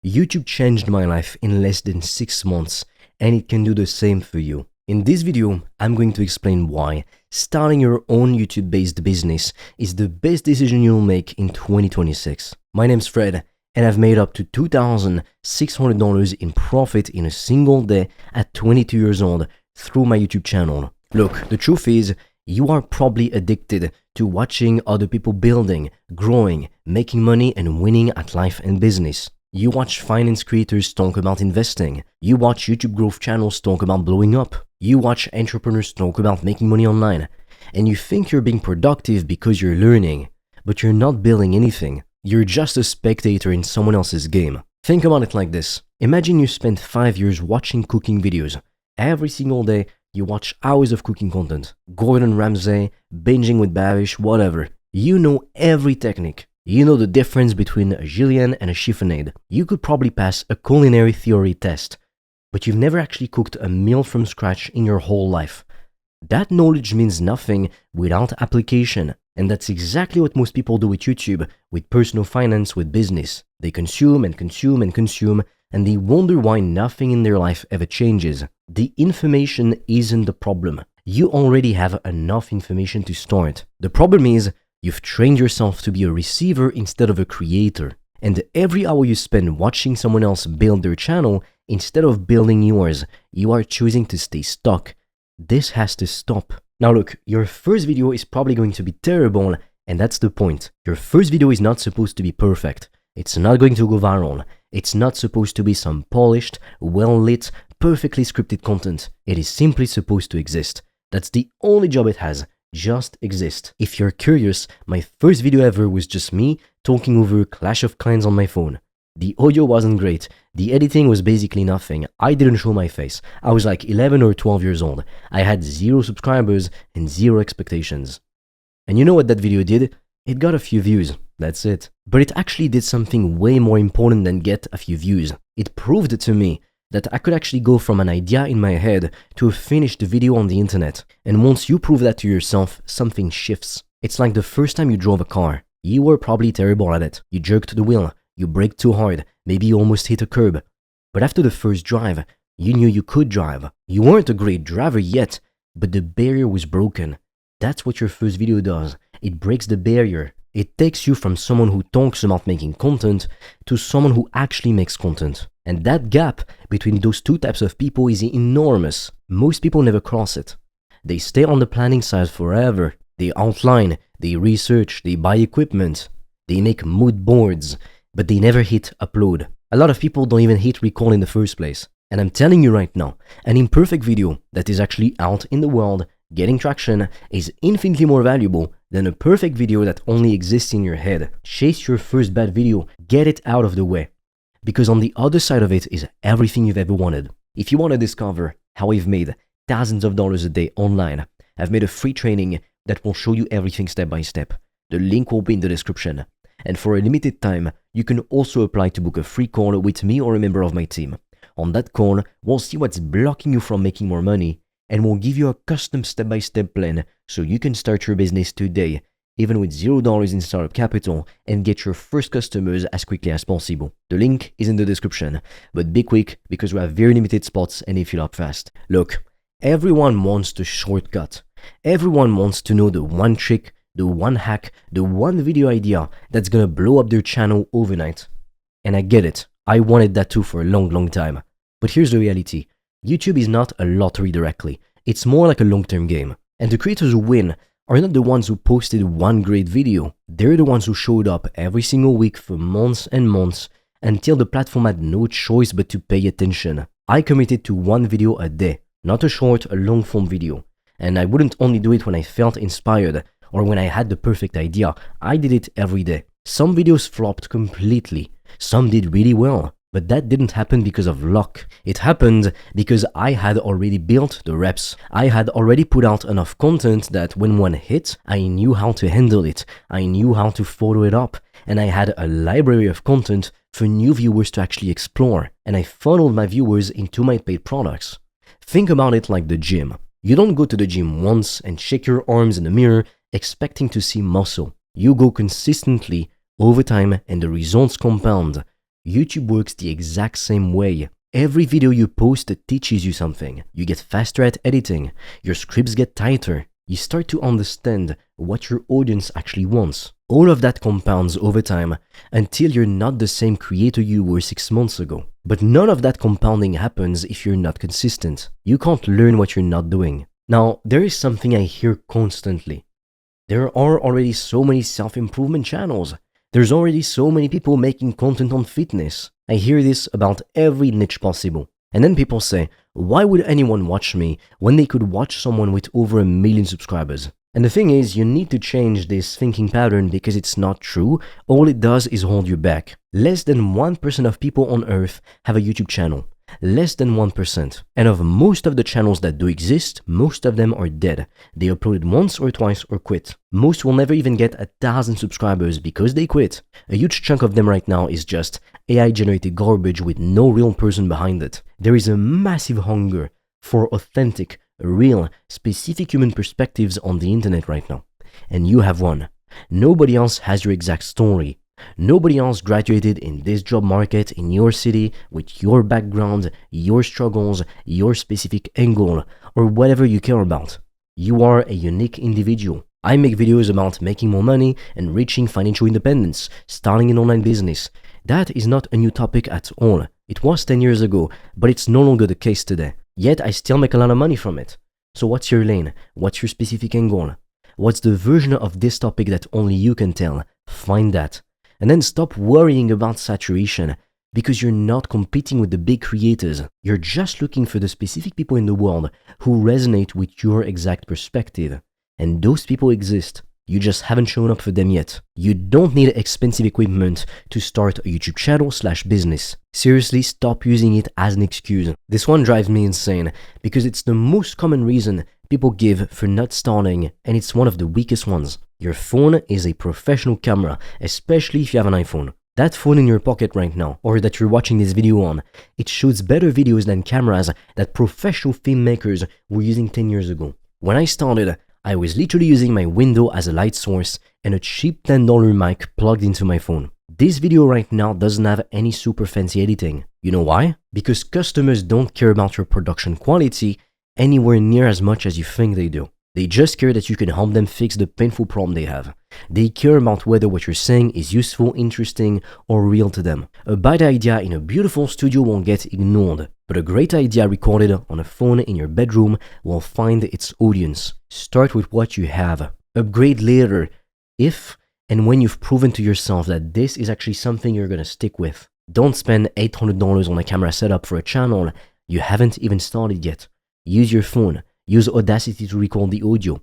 YouTube changed my life in less than 6 months, and it can do the same for you. In this video, I'm going to explain why starting your own YouTube-based business is the best decision you'll make in 2026. My name's Fred, and I've made up to $2,600 in profit in a single day at 22 years old through my YouTube channel. Look, the truth is, you are probably addicted to watching other people building, growing, making money, and winning at life and business. You watch finance creators talk about investing. You watch YouTube growth channels talk about blowing up. You watch entrepreneurs talk about making money online. And you think you're being productive because you're learning, but you're not building anything. You're just a spectator in someone else's game. Think about it like this. Imagine you spend 5 years watching cooking videos. Every single day, you watch hours of cooking content. Gordon Ramsay, binging with Babish, whatever. You know every technique. You know the difference between a julienne and a chiffonade. You could probably pass a culinary theory test, but you've never actually cooked a meal from scratch in your whole life. That knowledge means nothing without application, and that's exactly what most people do with YouTube, with personal finance, with business. They consume and consume and consume, and they wonder why nothing in their life ever changes. The information isn't the problem. You already have enough information to start. The problem is, you've trained yourself to be a receiver instead of a creator. And every hour you spend watching someone else build their channel, instead of building yours, you are choosing to stay stuck. This has to stop. Now look, your first video is probably going to be terrible, and that's the point. Your first video is not supposed to be perfect. It's not going to go viral. It's not supposed to be some polished, well-lit, perfectly scripted content. It is simply supposed to exist. That's the only job it has. Just exist. If you're curious, my first video ever was just me talking over Clash of Clans on my phone. The audio wasn't great. The editing was basically nothing. I didn't show my face. I was like 11 or 12 years old. I had 0 subscribers and 0 expectations. And you know what that video did? It got a few views. That's it. But it actually did something way more important than get a few views. It proved to me that I could actually go from an idea in my head to a finished video on the internet. And once you prove that to yourself, something shifts. It's like the first time you drove a car. You were probably terrible at it. You jerked the wheel, you braked too hard, maybe you almost hit a curb. But after the first drive, you knew you could drive. You weren't a great driver yet, but the barrier was broken. That's what your first video does. It breaks the barrier. It takes you from someone who talks about making content to someone who actually makes content. And that gap between those two types of people is enormous. Most people never cross it. They stay on the planning side forever. They outline, they research, they buy equipment, they make mood boards, but they never hit upload. A lot of people don't even hit record in the first place. And I'm telling you right now, an imperfect video that is actually out in the world, getting traction, is infinitely more valuable than a perfect video that only exists in your head. Chase your first bad video, get it out of the way. Because on the other side of it is everything you've ever wanted. If you want to discover how I've made thousands of dollars a day online, I've made a free training that will show you everything step by step. The link will be in the description. And for a limited time, you can also apply to book a free call with me or a member of my team. On that call, we'll see what's blocking you from making more money, and we'll give you a custom step-by-step plan so you can start your business today, even with $0 in startup capital, and get your first customers as quickly as possible. The link is in the description, but be quick because we have very limited spots and they fill up fast. Look, everyone wants the shortcut. Everyone wants to know the one trick, the one hack, the one video idea that's gonna blow up their channel overnight. And I get it. I wanted that too for a long time. But here's the reality. YouTube is not a lottery directly. It's more like a long-term game. And the creators who win are not the ones who posted one great video. They're the ones who showed up every single week for months and months until the platform had no choice but to pay attention. I committed to one video a day, not a short, a long-form video. And I wouldn't only do it when I felt inspired or when I had the perfect idea. I did it every day. Some videos flopped completely. Some did really well. But that didn't happen because of luck. It happened because I had already built the reps. I had already put out enough content that when one hit, I knew how to handle it. I knew how to follow it up. And I had a library of content for new viewers to actually explore. And I funneled my viewers into my paid products. Think about it like the gym. You don't go to the gym once and shake your arms in the mirror expecting to see muscle. You go consistently over time and the results compound. YouTube works the exact same way. Every video you post teaches you something. You get faster at editing. Your scripts get tighter. You start to understand what your audience actually wants. All of that compounds over time until you're not the same creator you were 6 months ago. But none of that compounding happens if you're not consistent. You can't learn what you're not doing. Now, there is something I hear constantly. There are already so many self-improvement channels. There's already so many people making content on fitness. I hear this about every niche possible. And then people say, why would anyone watch me when they could watch someone with over 1 million subscribers? And the thing is, you need to change this thinking pattern because it's not true. All it does is hold you back. Less than 1% of people on earth have a YouTube channel. Less than 1%. And of most of the channels that do exist, most of them are dead. They uploaded once or twice or quit. Most will never even get 1,000 subscribers because they quit. A huge chunk of them right now is just AI-generated garbage with no real person behind it. There is a massive hunger for authentic, real, specific human perspectives on the internet right now. And you have one. Nobody else has your exact story. Nobody else graduated in this job market in your city with your background, your struggles, your specific angle, or whatever you care about. You are a unique individual. I make videos about making more money and reaching financial independence, starting an online business. That is not a new topic at all. It was 10 years ago, but it's no longer the case today. Yet I still make a lot of money from it. So what's your lane? What's your specific angle? What's the version of this topic that only you can tell? Find that. And then stop worrying about saturation because you're not competing with the big creators. You're just looking for the specific people in the world who resonate with your exact perspective. And those people exist. You just haven't shown up for them yet. You don't need expensive equipment to start a YouTube channel/business. Seriously, stop using it as an excuse. This one drives me insane because it's the most common reason people give for not starting, and it's one of the weakest ones. Your phone is a professional camera, especially if you have an iPhone. That phone in your pocket right now, or that you're watching this video on, it shoots better videos than cameras that professional filmmakers were using 10 years ago. When I started, I was literally using my window as a light source and a cheap $10 mic plugged into my phone. This video right now doesn't have any super fancy editing. You know why? Because customers don't care about your production quality anywhere near as much as you think they do. They just care that you can help them fix the painful problem they have. They care about whether what you're saying is useful, interesting, or real to them. A bad idea in a beautiful studio won't get ignored, but a great idea recorded on a phone in your bedroom will find its audience. Start with what you have. Upgrade later if and when you've proven to yourself that this is actually something you're gonna stick with. Don't spend $800 on a camera setup for a channel you haven't even started yet. Use your phone. Use Audacity to record the audio.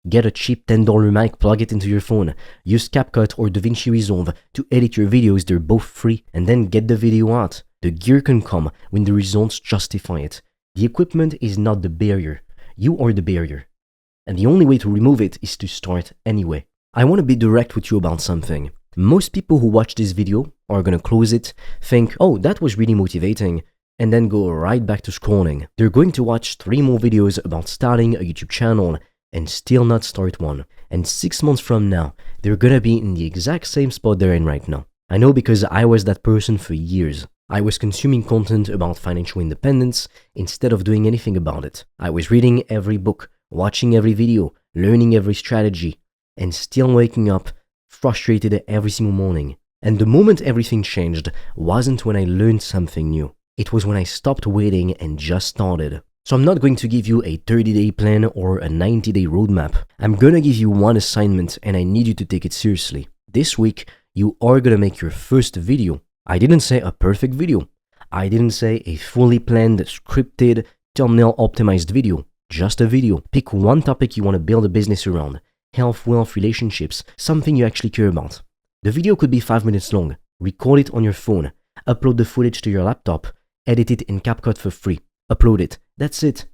Get a cheap $10 mic, plug it into your phone. Use CapCut or DaVinci Resolve to edit your videos, they're both free, and then get the video out. The gear can come when the results justify it. The equipment is not the barrier. You are the barrier. And the only way to remove it is to start anyway. I want to be direct with you about something. Most people who watch this video are gonna close it, think, oh, that was really motivating, and then go right back to scrolling. They're going to watch 3 more videos about starting a YouTube channel and still not start one. And 6 months from now, they're gonna be in the exact same spot they're in right now. I know because I was that person for years. I was consuming content about financial independence instead of doing anything about it. I was reading every book, watching every video, learning every strategy, and still waking up frustrated every single morning. And the moment everything changed wasn't when I learned something new. It was when I stopped waiting and just started. So I'm not going to give you a 30-day plan or a 90-day roadmap. I'm gonna give you one assignment and I need you to take it seriously. This week, you are gonna make your first video. I didn't say a perfect video. I didn't say a fully planned, scripted, thumbnail optimized video. Just a video. Pick one topic you want to build a business around. Health, wealth, relationships, something you actually care about. The video could be 5 minutes long. Record it on your phone. Upload the footage to your laptop. Edit it in CapCut for free. Upload it. That's it.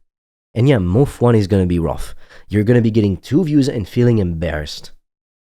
And yeah, month 1 is gonna be rough. You're gonna be getting 2 views and feeling embarrassed.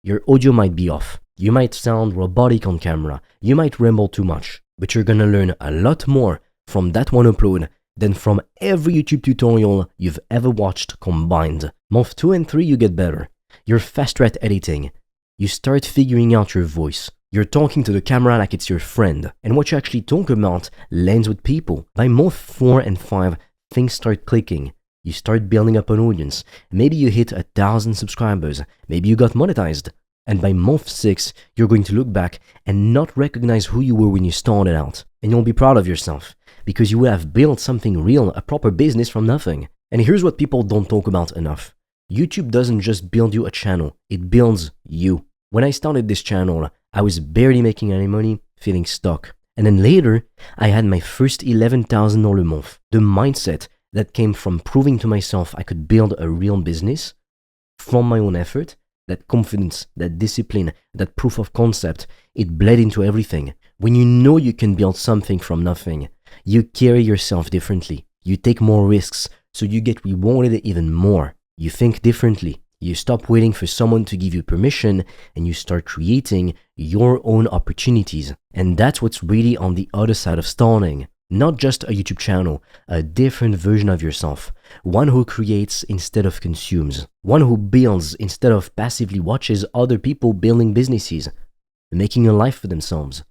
Your audio might be off. You might sound robotic on camera. You might ramble too much. But you're gonna learn a lot more from that one upload than from every YouTube tutorial you've ever watched combined. Month 2 and 3, you get better. You're faster at editing. You start figuring out your voice. You're talking to the camera like it's your friend, and what you actually talk about lands with people. By month 4 and 5, things start clicking. You start building up an audience. Maybe you hit 1,000 subscribers. Maybe you got monetized. And by month 6, you're going to look back and not recognize who you were when you started out. And you'll be proud of yourself because you will have built something real, a proper business from nothing. And here's what people don't talk about enough. YouTube doesn't just build you a channel, it builds you. When I started this channel, I was barely making any money, feeling stuck. And then later, I had my first $11,000 month. The mindset that came from proving to myself I could build a real business from my own effort, that confidence, that discipline, that proof of concept, it bled into everything. When you know you can build something from nothing, you carry yourself differently. You take more risks, so you get rewarded even more. You think differently. You stop waiting for someone to give you permission and you start creating your own opportunities. And that's what's really on the other side of starting. Not just a YouTube channel, a different version of yourself. One who creates instead of consumes. One who builds instead of passively watches other people building businesses, making a life for themselves.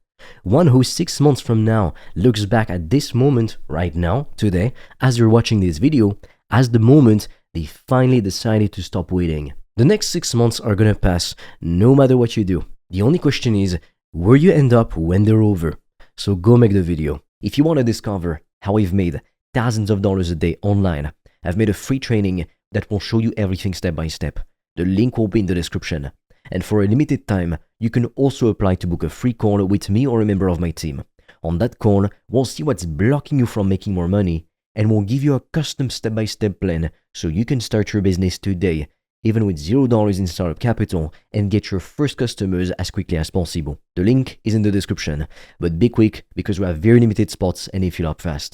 One who 6 months from now looks back at this moment right now, today, as you're watching this video, as the moment they finally decided to stop waiting. The next 6 months are gonna pass no matter what you do. The only question is, where you end up when they're over. So go make the video. If you want to discover how I've made thousands of dollars a day online, I've made a free training that will show you everything step by step. The link will be in the description. And for a limited time, you can also apply to book a free call with me or a member of my team. On that call, we'll see what's blocking you from making more money, and we'll give you a custom step-by-step plan so you can start your business today, even with $0 in startup capital, and get your first customers as quickly as possible. The link is in the description, but be quick because we have very limited spots and they fill up fast.